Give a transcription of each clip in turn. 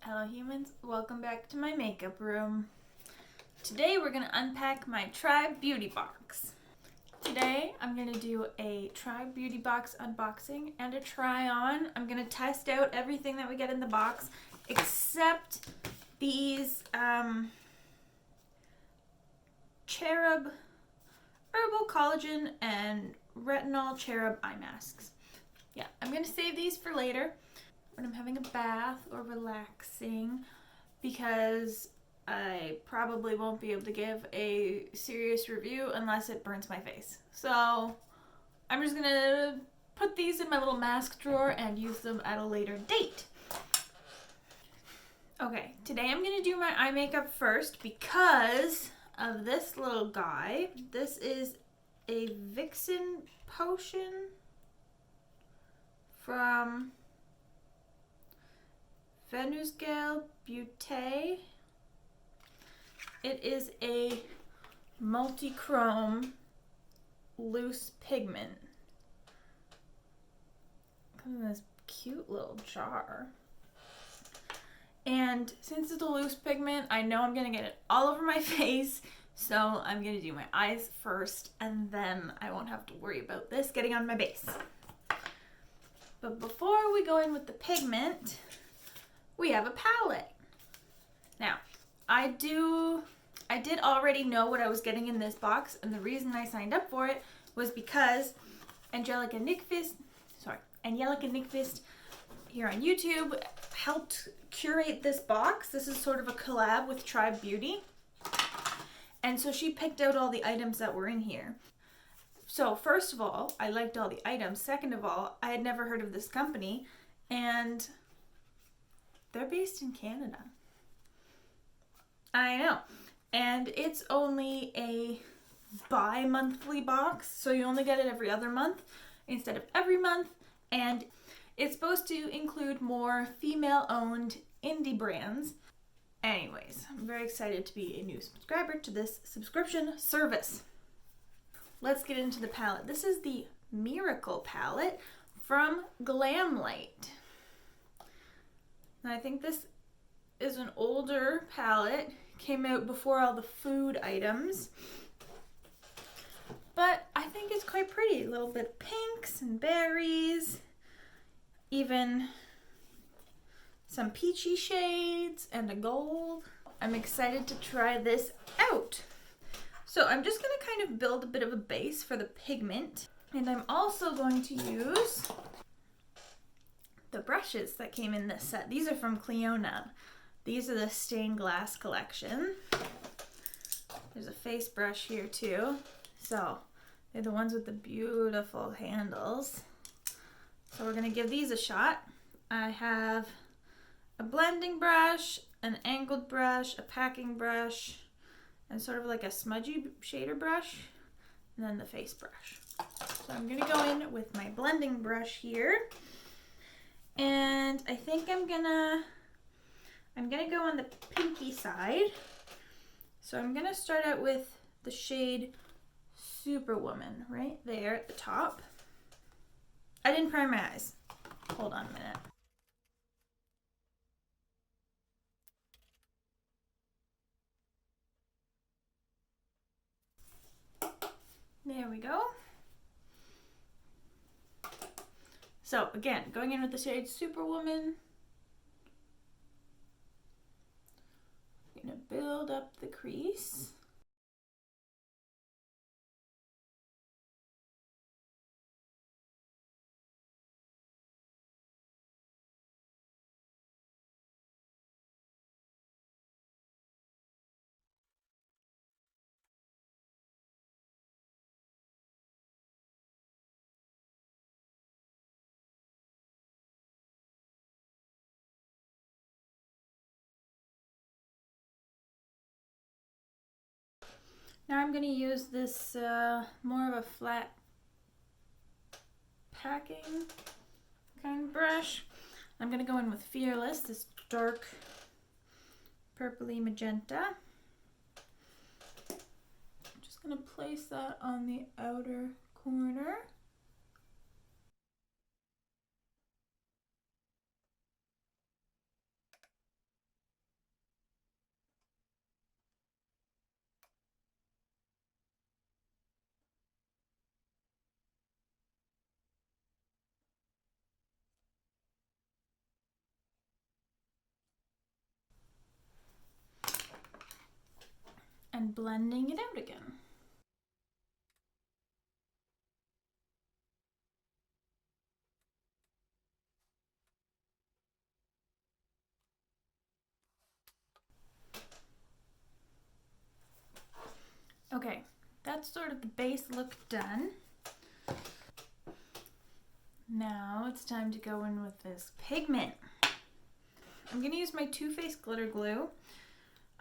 Hello humans, welcome back to my makeup room. Today we're going to unpack my Tribe Beauty Box. Today I'm going to do a Tribe Beauty Box unboxing and a try on. I'm going to test out everything that we get in the box except these Cherub Herbal Collagen and Retinol Cherub Eye Masks. Yeah, I'm going to save these for later when I'm having a bath or relaxing, because I probably won't be able to give a serious review unless it burns my face. So I'm just gonna put these in my little mask drawer and use them at a later date. Okay, today I'm gonna do my eye makeup first because of this little guy. This is a Vixen potion from Venusgale Beauté. It is a multi-chrome loose pigment. Comes in this cute little jar. And since it's a loose pigment, I know I'm gonna get it all over my face, so I'm gonna do my eyes first, and then I won't have to worry about this getting on my base. But before we go in with the pigment, we have a palette. Now, I did already know what I was getting in this box, and the reason I signed up for it was because Angelica Nyqvist here on YouTube helped curate this box. This is sort of a collab with Tribe Beauty. And so she picked out all the items that were in here. So first of all, I liked all the items. Second of all, I had never heard of this company, and they're based in Canada. I know. And it's only a bi-monthly box, so you only get it every other month instead of every month. And it's supposed to include more female-owned indie brands. Anyways, I'm very excited to be a new subscriber to this subscription service. Let's get into the palette. This is the Miracle palette from Glamlight. And I think this is an older palette. Came out before all the food items. But I think it's quite pretty. A little bit of pinks and berries. Even some peachy shades and a gold. I'm excited to try this out. So I'm just going to kind of build a bit of a base for the pigment. And I'm also going to use the brushes that came in this set. These are from Cliona. These are the stained glass collection. There's a face brush here too. So they're the ones with the beautiful handles. So we're gonna give these a shot. I have a blending brush, an angled brush, a packing brush, and sort of like a smudgy shader brush, and then the face brush. So I'm gonna go in with my blending brush here. And I think I'm gonna go on the pinky side. So I'm gonna start out with the shade Superwoman right there at the top. I didn't prime my eyes. Hold on a minute. There we go. So again, going in with the shade Superwoman. I'm gonna build up the crease. Now I'm going to use this more of a flat packing kind of brush. I'm going to go in with Fearless, this dark purpley magenta. I'm just going to place that on the outer corner. and blending it out again. Okay, that's sort of the base look done. Now it's time to go in with this pigment. I'm going to use my Too Faced glitter glue.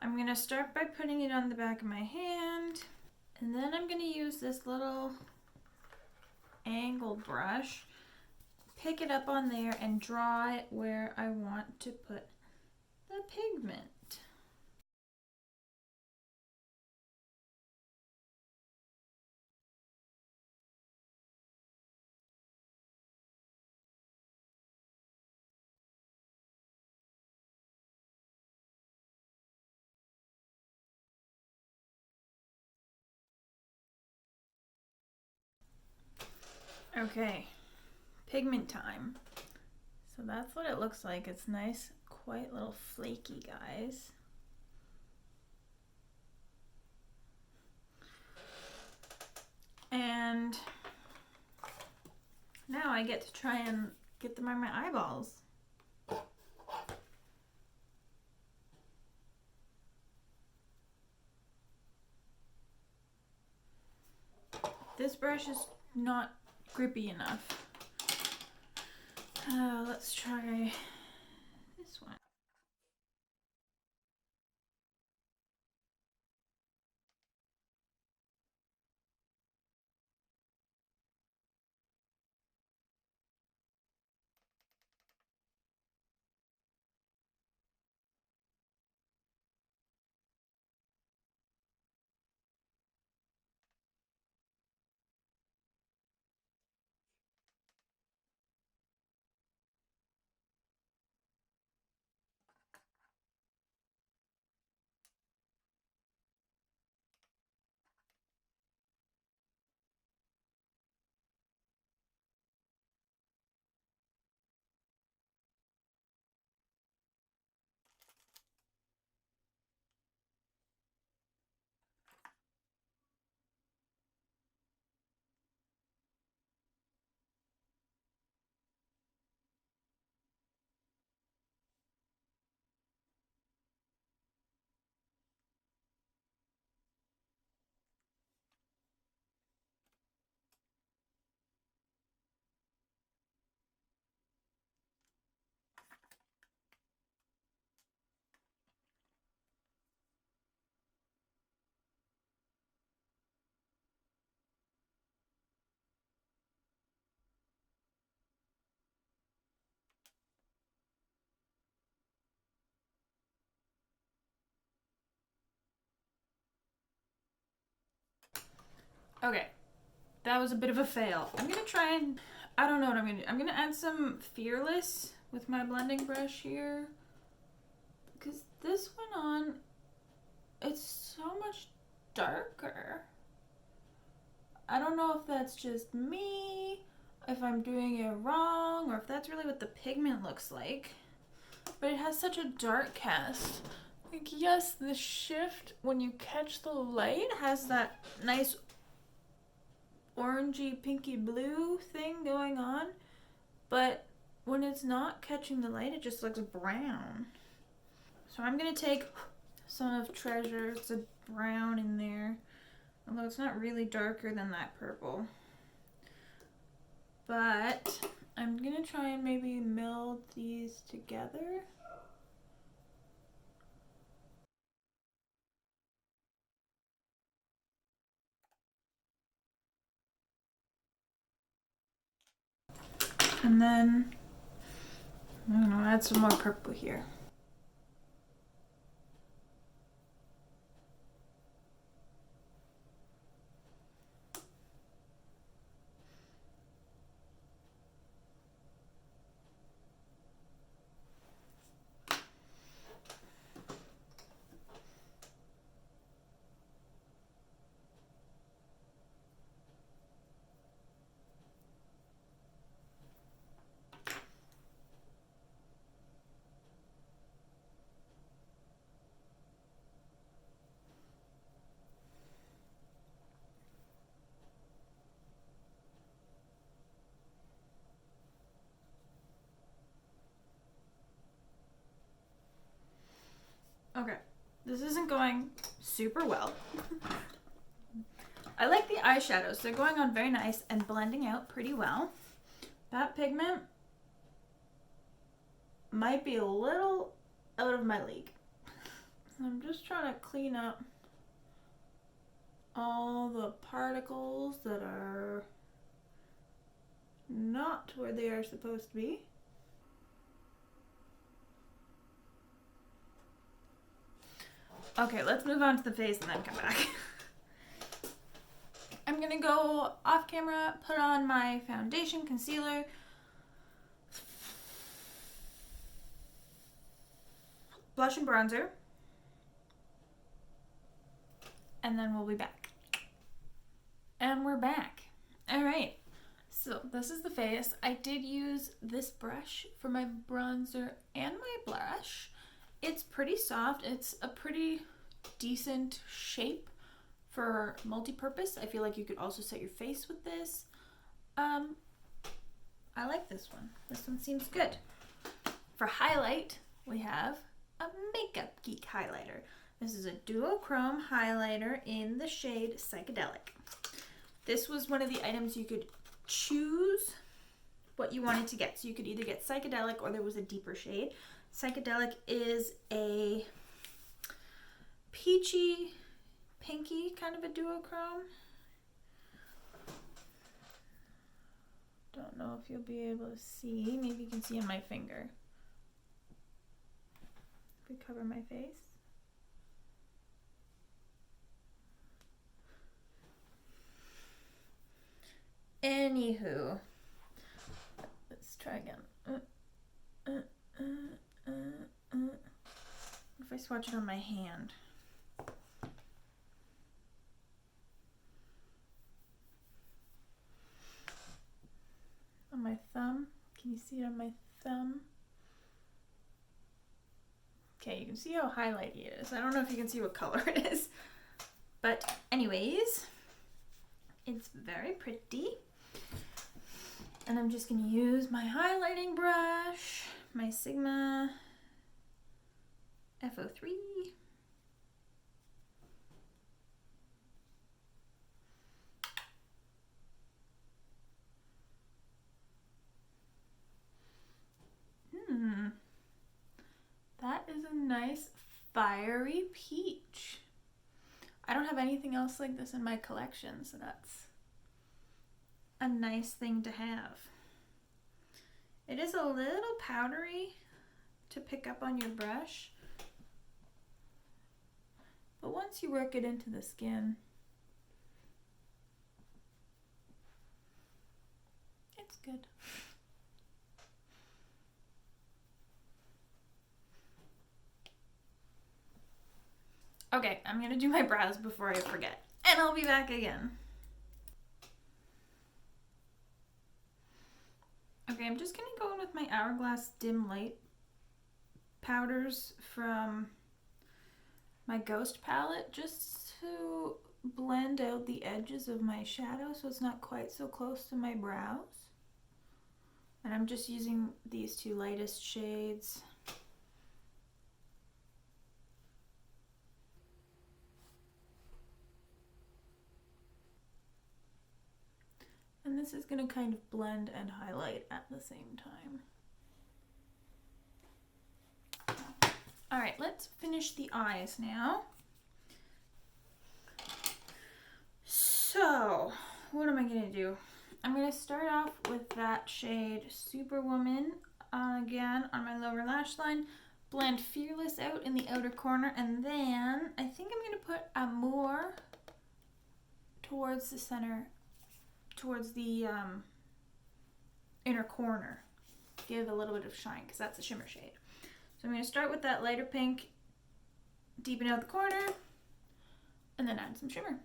I'm going to start by putting it on the back of my hand, and then I'm going to use this little angle brush, pick it up on there and draw it where I want to put the pigment. Okay, pigment time. So that's what it looks like. It's nice, quite little flaky, guys. And now I get to try and get them on my eyeballs. This brush is not grippy enough. Let's try this one. Okay, that was a bit of a fail. I'm gonna try and, I don't know what I'm gonna do. I'm gonna add some Fearless with my blending brush here. Because this went on, it's so much darker. I don't know if that's just me, if I'm doing it wrong, or if that's really what the pigment looks like. But it has such a dark cast. Like, yes, the shift when you catch the light has that nice orangey pinky blue thing going on, but when it's not catching the light, it just looks brown. So I'm gonna take some of Treasure's brown in there, although it's not really darker than that purple. But I'm gonna try and maybe meld these together. And then, I don't know, add some more purple here. Okay, this isn't going super well. I like the eyeshadows. They're going on very nice and blending out pretty well. That pigment might be a little out of my league. I'm just trying to clean up all the particles that are not where they are supposed to be. Okay, let's move on to the face and then come back. I'm gonna go off camera, put on my foundation, concealer, blush and bronzer, and then we'll be back. And we're back. All right, so this is the face. I did use this brush for my bronzer and my blush. It's pretty soft. It's a pretty decent shape for multi-purpose. I feel like you could also set your face with this. I like this one. This one seems good. For highlight, we have a Makeup Geek highlighter. This is a duochrome highlighter in the shade Psychedelic. This was one of the items you could choose what you wanted to get. So you could either get Psychedelic or there was a deeper shade. Psychedelic is a peachy, pinky kind of a duochrome. Don't know if you'll be able to see. Maybe you can see on my finger. If we cover my face. Anywho, let's try again. If I swatch it on my hand. On my thumb. Can you see it on my thumb? Okay, you can see how highlighty it is. I don't know if you can see what color it is. But anyways, it's very pretty. And I'm just going to use my highlighting brush, my Sigma F03. That is a nice fiery peach. I don't have anything else like this in my collection, so that's a nice thing to have. It is a little powdery to pick up on your brush, but once you work it into the skin, it's good. Okay, I'm gonna do my brows before I forget, and I'll be back again. Okay, I'm just gonna go in with my Hourglass Dim Light powders from my Ghost palette just to blend out the edges of my shadow so it's not quite so close to my brows. And I'm just using these two lightest shades. And this is going to kind of blend and highlight at the same time. All right, let's finish the eyes now. So, what am I going to do? I'm going to start off with that shade Superwoman again on my lower lash line. Blend Fearless out in the outer corner, and then I think I'm going to put Amour towards the center, towards the inner corner. Give a little bit of shine because that's a shimmer shade. So I'm going to start with that lighter pink, deepen out the corner, and then add some shimmer.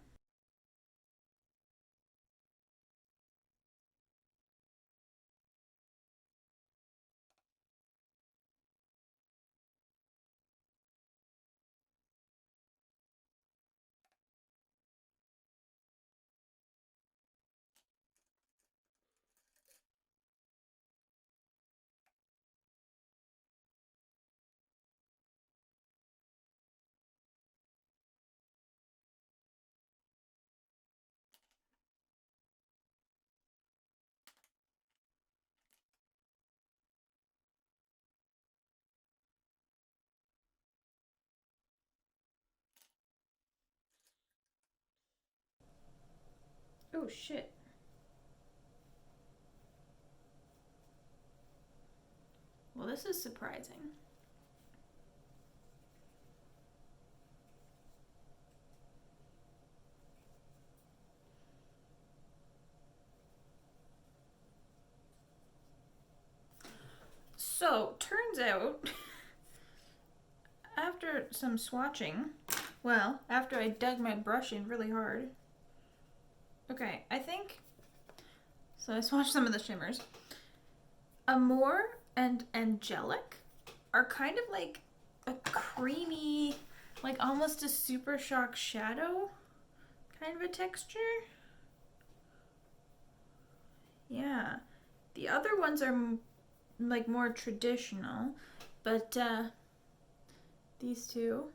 Oh shit. Well, this is surprising. So, turns out, after some swatching, well, after I dug my brush in really hard, okay, I think, so I swatched some of the shimmers. Amore and Angelic are kind of like a creamy, like almost a Super Shock shadow kind of a texture. Yeah. The other ones are like more traditional, but these two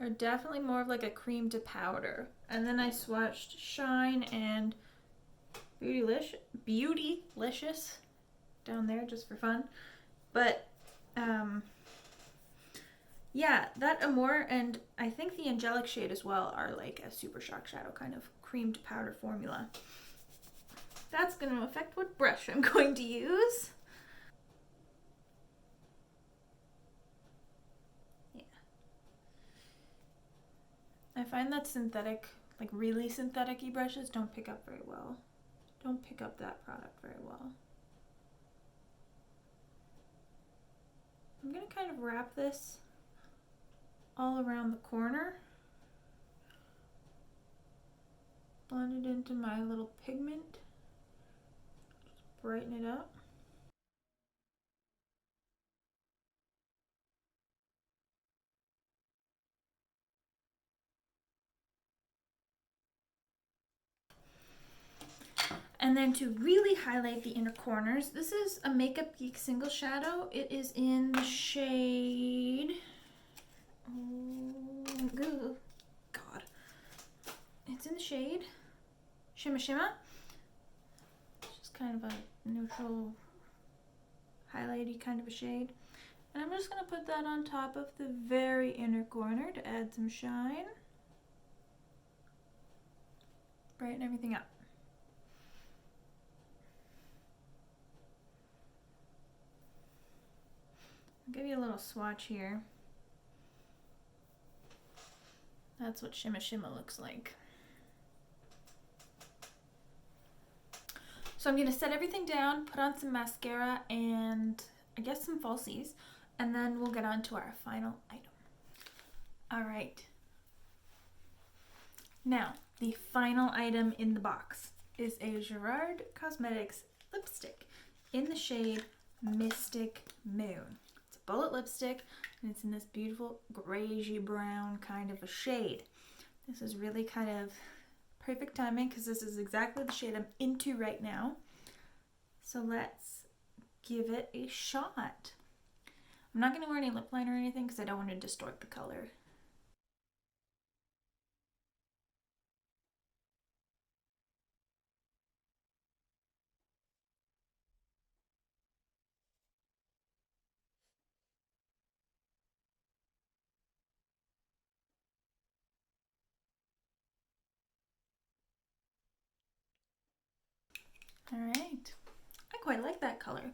are definitely more of like a cream to powder. And then I swatched Shine and Beautylicious down there just for fun. But yeah, that Amore and I think the Angelic shade as well are like a Super Shock shadow kind of cream to powder formula. That's going to affect what brush I'm going to use. Yeah. I find that synthetic, like really synthetic-y brushes don't pick up very well. Don't pick up that product very well. I'm going to kind of wrap this all around the corner. Blend it into my little pigment. Just brighten it up. And then to really highlight the inner corners, this is a Makeup Geek single shadow. It is in the shade, oh, God. It's in the shade Shimma Shimma. It's just kind of a neutral, highlighty kind of a shade. And I'm just going to put that on top of the very inner corner to add some shine. Brighten everything up. I'll give you a little swatch here. That's what Shimma Shimma looks like. So I'm going to set everything down, put on some mascara and I guess some falsies, and then we'll get on to our final item. All right. Now, the final item in the box is a Cherub Cosmetics lipstick in the shade Mystic Moon. It's a bullet lipstick and it's in this beautiful grayish brown kind of a shade. This is really kind of perfect timing because this is exactly the shade I'm into right now. So let's give it a shot. I'm not going to wear any lip liner or anything because I don't want to distort the color. All right. I quite like that color.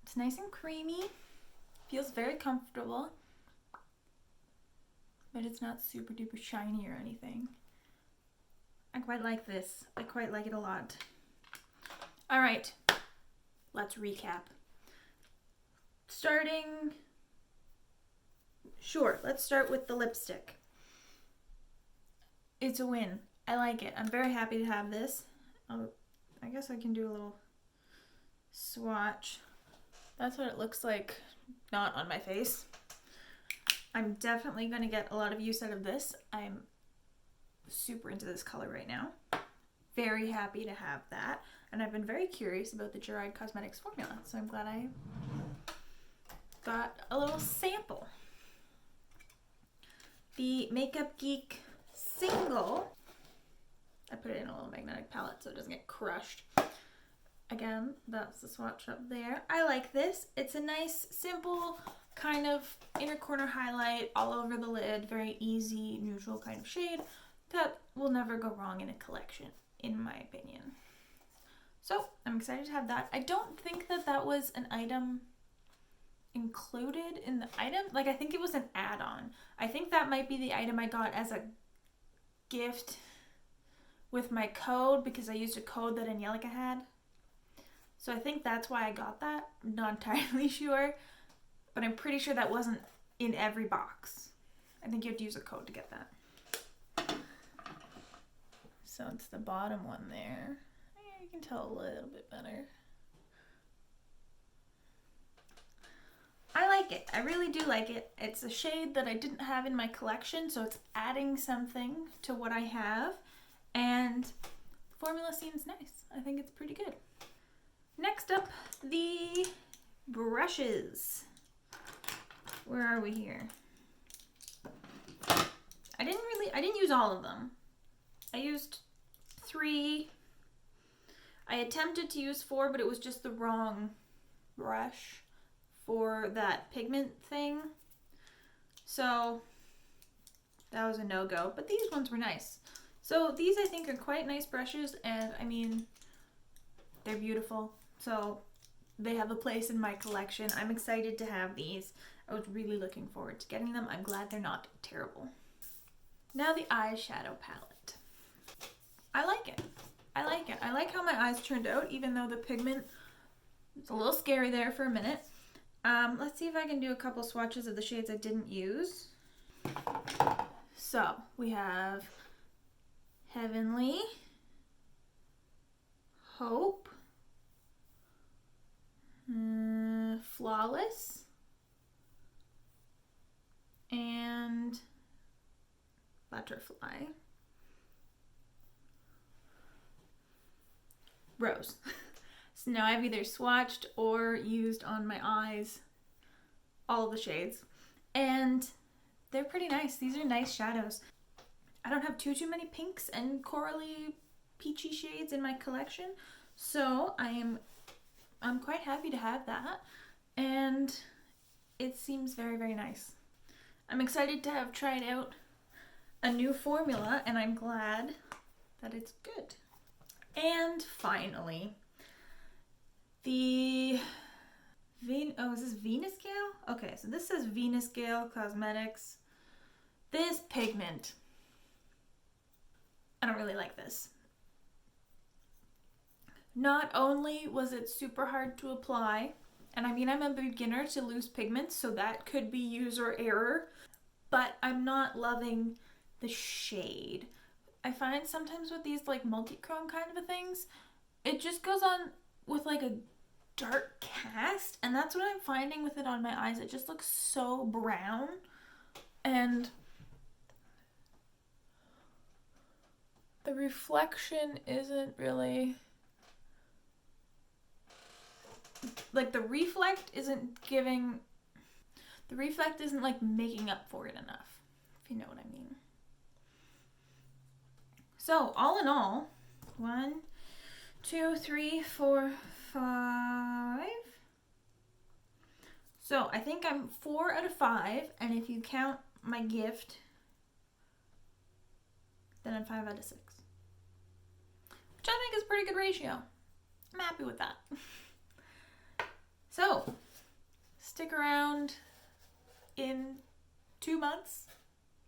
It's nice and creamy. Feels very comfortable. But it's not super duper shiny or anything. I quite like this. I quite like it a lot. All right. Let's recap. Let's start with the lipstick. It's a win. I like it. I'm very happy to have this. I guess I can do a little swatch. That's what it looks like, not on my face. I'm definitely going to get a lot of use out of this. I'm super into this color right now. Very happy to have that. And I've been very curious about the Cherub Cosmetics formula, so I'm glad I got a little sample. The Makeup Geek single, I put it in a little magnetic palette so it doesn't get crushed. Again, that's the swatch up there. I like this. It's a nice, simple kind of inner corner highlight all over the lid. Very easy, neutral kind of shade that will never go wrong in a collection. in my opinion. So I'm excited to have that. I don't think that that was an item included in the item. Like, I think it was an add-on. I think that might be the item I got as a gift with my code, because I used a code that Angelica had. So I think that's why I got that. I'm not entirely sure, but I'm pretty sure that wasn't in every box. I think you have to use a code to get that. So it's the bottom one there. Yeah, you can tell a little bit better. I like it. I really do like it. It's a shade that I didn't have in my collection, so it's adding something to what I have. And the formula seems nice. I think it's pretty good. Next up, the brushes. Where are we here? I didn't use all of them. I used 3. I attempted to use 4, but it was just the wrong brush for that pigment thing. So that was a no-go, but these ones were nice. So these I think are quite nice brushes, and I mean, they're beautiful. So they have a place in my collection. I'm excited to have these. I was really looking forward to getting them. I'm glad they're not terrible. Now the eyeshadow palette. I like it. I like it. I like how my eyes turned out, even though the pigment was a little scary there for a minute. Let's see if I can do a couple swatches of the shades I didn't use. So we have Heavenly, Hope, Flawless, and Butterfly. Rose. So now I've either swatched or used on my eyes all of the shades, and they're pretty nice. These are nice shadows. I don't have too many pinks and corally peachy shades in my collection, so I'm quite happy to have that, and it seems very, very nice. I'm excited to have tried out a new formula, and I'm glad that it's good. And finally, the is this Venus Gale? Okay, so this says Venus Gale Cosmetics. This pigment, I don't really like this. Not only was it super hard to apply, and I mean, I'm a beginner to loose pigments, so that could be user error, but I'm not loving the shade. I find sometimes with these like multi-chrome kind of things, it just goes on with like a dark cast, and that's what I'm finding with it on my eyes. It just looks so brown, and the reflection isn't really, like the reflect isn't like making up for it enough, if you know what I mean. So all in all, 1, 2, 3, 4, 5. So I think I'm 4 out of 5, and if you count my gift, then I'm 5 out of 6. Which I think is a pretty good ratio. I'm happy with that. So, stick around in 2 months.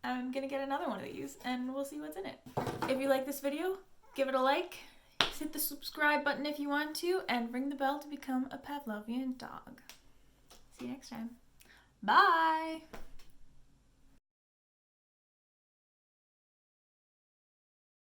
I'm gonna get another one of these, and we'll see what's in it. If you like this video, give it a like, hit the subscribe button if you want to, and ring the bell to become a Pavlovian dog. See you next time. Bye!